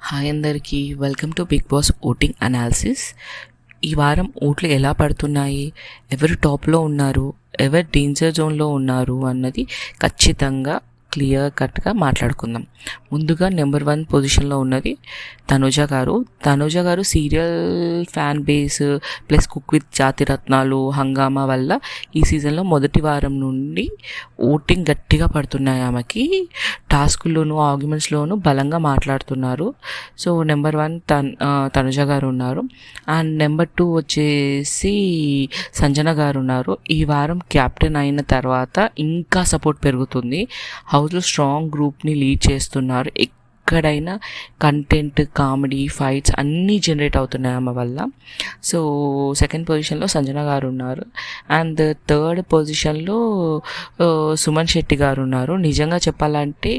Hi అందరికీ, welcome to Bigg Boss voting analysis. ఈ వారం ఓట్లు ఎలా పడుతున్నాయి, ఎవరు టాప్లో ఉన్నారు, ఎవరు డేంజర్ జోన్లో ఉన్నారు అన్నది ఖచ్చితంగా క్లియర్ కట్గా మాట్లాడుకుందాం. ముందుగా నెంబర్ 1 పొజిషన్లో ఉన్నది తనుజ గారు serial fan base plus cook with Jathiratnalu హంగామా వల్ల ఈ సీజన్లో మొదటి వారం నుండి ఓటింగ్ గట్టిగా పడుతున్నాయి. ఆమెకి టాస్క్లోను ఆర్గ్యుమెంట్స్లోనూ బలంగా మాట్లాడుతున్నారు. సో నెంబర్ 1 తనుజ గారు ఉన్నారు. అండ్ నెంబర్ 2 వచ్చేసి సంజన గారు ఉన్నారు. ఈ వారం క్యాప్టెన్ అయిన తర్వాత ఇంకా సపోర్ట్ పెరుగుతుంది. హౌస్లో స్ట్రాంగ్ గ్రూప్ని లీడ్ చేస్తున్నారు. ఎక్కడైనా కంటెంట్, కామెడీ, ఫైట్స్ అన్నీ జనరేట్ అవుతున్నాయి ఆమె వల్ల. సో సెకండ్ పొజిషన్లో సంజన గారు ఉన్నారు. అండ్ థర్డ్ పొజిషన్లో సుమన్ శెట్టి గారు ఉన్నారు. నిజంగా చెప్పాలంటే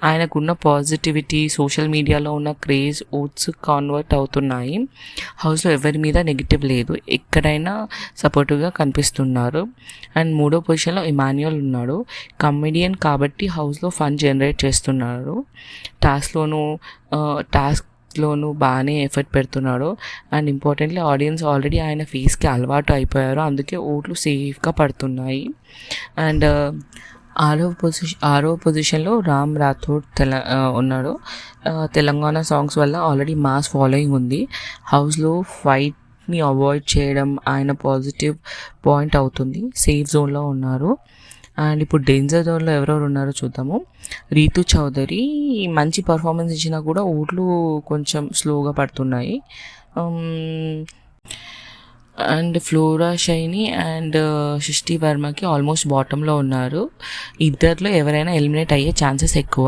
ఆయనకున్న పాజిటివిటీ, సోషల్ మీడియాలో ఉన్న క్రేజ్ ఓట్స్ కన్వర్ట్ అవుతున్నాయి. హౌస్లో ఎవరి మీద నెగిటివ్ లేదు, ఎక్కడైనా సపోర్టివ్గా కనిపిస్తున్నారు. అండ్ మూడో పొజిషన్లో ఇమాన్యుయల్ ఉన్నాడు. కమెడియన్ కాబట్టి హౌస్లో ఫన్ జనరేట్ చేస్తున్నారు. టాస్క్లోనూ బాగానే ఎఫర్ట్ పెడుతున్నాడు. అండ్ ఇంపార్టెంట్లీ ఆడియన్స్ ఆల్రెడీ ఆయన ఫేస్కి అలవాటు అయిపోయారు, అందుకే ఓట్లు సేఫ్గా పడుతున్నాయి. అండ్ ఆరో పొజిషన్లో రామ్ రాథోడ్ ఉన్నాడు. తెలంగాణ సాంగ్స్ వల్ల ఆల్రెడీ మాస్ ఫాలోయింగ్ ఉంది. హౌస్లో ఫైట్ని అవాయిడ్ చేయడం ఆయన పాజిటివ్ పాయింట్ అవుతుంది. సేఫ్ జోన్లో ఉన్నారు. అండ్ ఇప్పుడు డేంజర్ జోన్లో ఎవరెవరు ఉన్నారో చూద్దాము. రీతు చౌదరి మంచి పర్ఫార్మెన్స్ ఇచ్చినా కూడా ఓట్లు కొంచెం స్లోగా పడుతున్నాయి. అండ్ ఫ్లోరా షైని అండ్ సృష్టి వర్మకి ఆల్మోస్ట్ బాటంలో ఉన్నారు. ఇద్దరిలో ఎవరైనా ఎలిమినేట్ అయ్యే ఛాన్సెస్ ఎక్కువ.